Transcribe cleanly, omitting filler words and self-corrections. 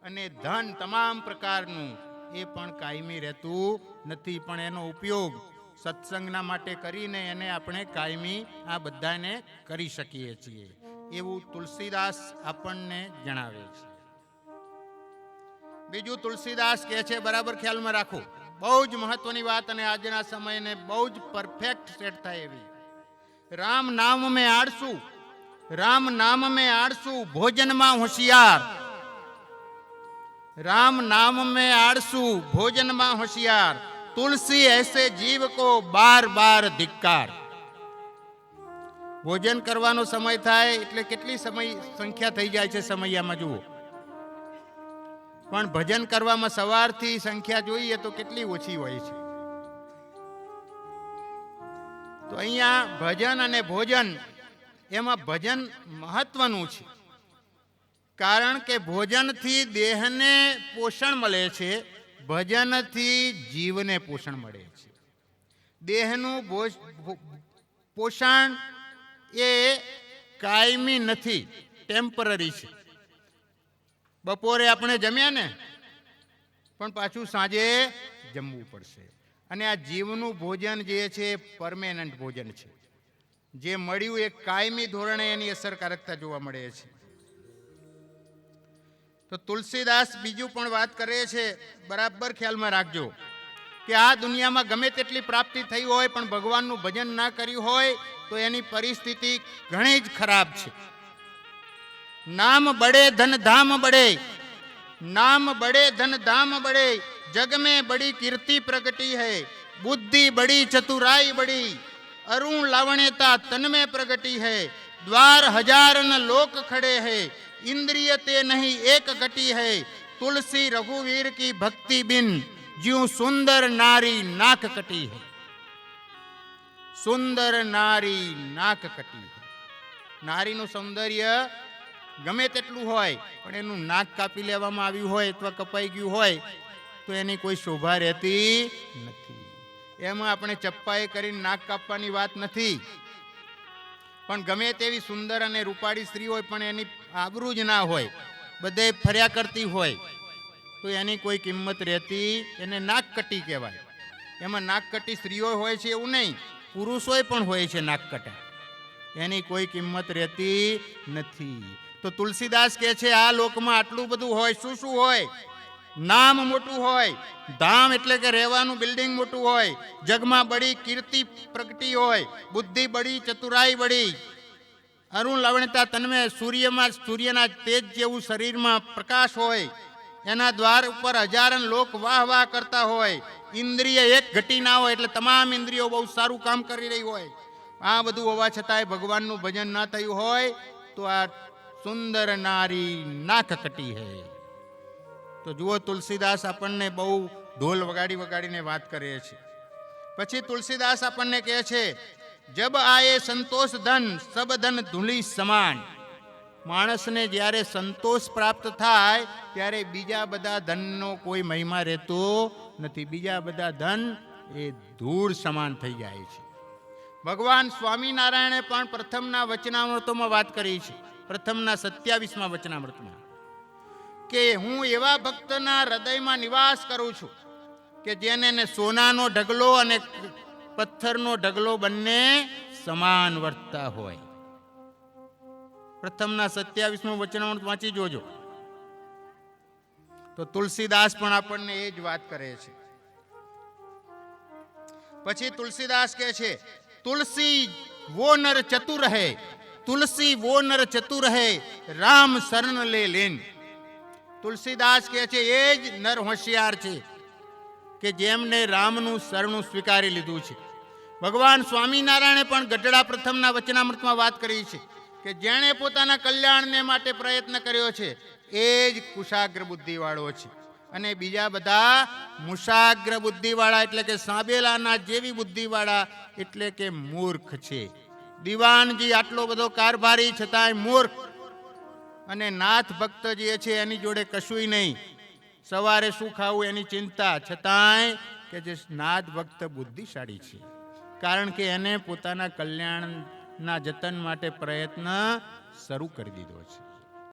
અને ધન તમામ પ્રકારનું એ પણ કાયમી રહેતું નથી, પણ એનો ઉપયોગ સત્સંગના માટે કરીને એને આપણે કાયમી આ બધાને કરી શકીએ છીએ એવું તુલસીદાસ આપણને જણાવે છે. બીજું તુલસીદાસ કહે છે, બરાબર ખ્યાલમાં રાખો, બહુ જ મહત્વની વાત અને આજના સમયને બહુ જ પરફેક્ટ સેટ થાય એવી. રામ નામ મેં આળસુ, રામ નામ મેં આળસુ, ભોજનમાં હોશિયાર. राम नाम में आड़सू, भोजन में होशियार, तुलसी ऐसे जीव को बार बार धिक्कार. भोजन करवानो समय थाय એટલે કેટલી સમય સંખ્યા થઈ જાય છે સમયમાં જુઓ, પણ ભજન કરવામાં સવારથી સંખ્યા જોઈએ તો કેટલી ઓછી હોય છે. તો અહીંયા ભજન અને ભોજન એમાં ભજન મહત્વનું છે, કારણ કે ભોજનથી દેહને પોષણ મળે છે, ભજનથી જીવને પોષણ મળે છે. દેહનું પોષણ એ કાયમી નથી, ટેમ્પરરી છે. બપોરે આપણે જમ્યા ને, પણ પાછું સાંજે જમવું પડશે. અને આ જીવનું ભોજન જે છે પરમેનન્ટ ભોજન છે, જે મળ્યું એ કાયમી ધોરણે એની અસરકારકતા જોવા મળે છે. તો તુલસીદાસ બીજું પણ વાત કરે છે, બરાબર ખ્યાલમાં રાખજો, કે આ દુનિયામાં ગમે તેટલી પ્રાપ્તિ થઈ હોય પણ ભગવાનનું ભજન ના કર્યું હોય તો એની પરિસ્થિતિ ઘણી જ ખરાબ છે. નામ બડે ધન ધામ બડે, नाम बड़े धन धाम बड़े, जग में बड़ी कीर्ति प्रगटी है, बुद्धि बड़ी चतुराई बड़ी, अरुण लावण्यता तन में प्रगटी है, द्वार हजार न लोक खड़े हैं, इंद्रिय ते नहीं एक घटी है, तुलसी रघुवीर की भक्ति बिन ज्यों सुंदर नारी नाक कटी है. सुंदर नारी नाक कटी है. नारीનું સૌંદર્ય ગમે તેટલું હોય પણ એનું નાક કાપી લેવામાં આવ્યું હોય અથવા કપાઈ ગયું હોય તો એની કોઈ શોભા રહેતી નથી. એમાં આપણે ચપ્પાએ કરીને નાક કાપવાની વાત નથી, પણ ગમે તેવી સુંદર અને રૂપાળી સ્ત્રી હોય પણ એની આબરૂ જ ના હોય, બધે ફર્યા કરતી હોય તો એની કોઈ કિંમત રહેતી, એને નાકકટી કહેવાય. એમાં નાકકટી સ્ત્રીઓ હોય છે એવું નહીં, પુરુષોય પણ હોય છે નાકકટા, એની કોઈ કિંમત રહેતી નથી. તો તુલસીદાસ કહે છે આ લોકમાં આટલું બધું હોય, શું શું હોય? નામ મોટું હોય, ધામ એટલે કે રહેવાનું બિલ્ડિંગ મોટું હોય, જગમાં બડી કીર્તિ પ્રગટી હોય, બુદ્ધિ બડી ચતુરાઈ બડી, અરુણ લાવણ્યતા તન્મે, સૂર્યમાં સૂર્યના તેજ જેવું શરીરમાં પ્રકાશ હોય, એના દ્વાર ઉપર હજારન લોક વાહ વાહ કરતા હોય, ઇન્દ્રિય એક ઘટી ના હોય એટલે તમામ ઇન્દ્રિયો બહુ સારું કામ કરી રહી હોય. આ બધું હોવા છતાંય ભગવાનનું ભજન ના થયું હોય તો આ સુંદર નારી નાક કટી હૈ. તો જુઓ તુલસીદાસ આપણને બહુ ઢોલ વગાડી વગાડીને વાત કરે છે. પછી તુલસીદાસ આપણને કહે છે, જબ આયે સંતોષ ધન સબ ધન ધૂલી સમાન. માણસને જ્યારે સંતોષ પ્રાપ્ત થાય ત્યારે બીજા બધા ધનનો કોઈ મહિમા રહેતો નથી. બીજા બધા ધન એ ધૂળ સમાન થઈ જાય છે. ભગવાન સ્વામિનારાયણે પણ પ્રથમના વચનામૃતોમાં વાત કરી છે, પ્રથમના 27મા વચનામૃતમાં, કે હું એવા ભક્તના હૃદયમાં નિવાસ કરું છું કે જેને સોનાનો ઢગલો અને પથ્થરનો ઢગલો બંને સમાન વર્તતા હોય. પ્રથમના 27મું વચનામૃત વાંચી જોજો. તો તુલસીદાસ પણ આપણને એ જ વાત કરે છે. પછી તુલસીદાસ કહે છે, तुलसी वो नर चतुर है, तुलसी वो नर चतुर है, राम शरण ले लेन. તુલસીદાસ કહે છે એ જ નર હોશિયાર છે કે જેમને રામનું શરણું સ્વીકારી લીધું છે. ભગવાન સ્વામિનારાયણે પણ ગઢડા પ્રથમના વચનામૃતમાં વાત કરી છે કે જેણે પોતાના કલ્યાણને માટે પ્રયત્ન કર્યો છે એ જ કુશાગ્ર બુદ્ધિવાળો છે, અને બીજા બધા મુશાગ્ર બુદ્ધિવાળા એટલે કે સાબેલાના જેવી બુદ્ધિવાળા એટલે કે મૂર્ખ છે. દિવાનજી આટલો બધો કારભારી છતાંય મૂર્ખ, અને નાથ ભક્ત જે છે એની જોડે કશુંય નહીં, સવારે શું ખાવું એની ચિંતા, છતાંય કે જે નાથ ભક્ત બુદ્ધિશાળી છે, કારણ કે એને પોતાના કલ્યાણના જતન માટે પ્રયત્ન શરૂ કરી દીધો છે.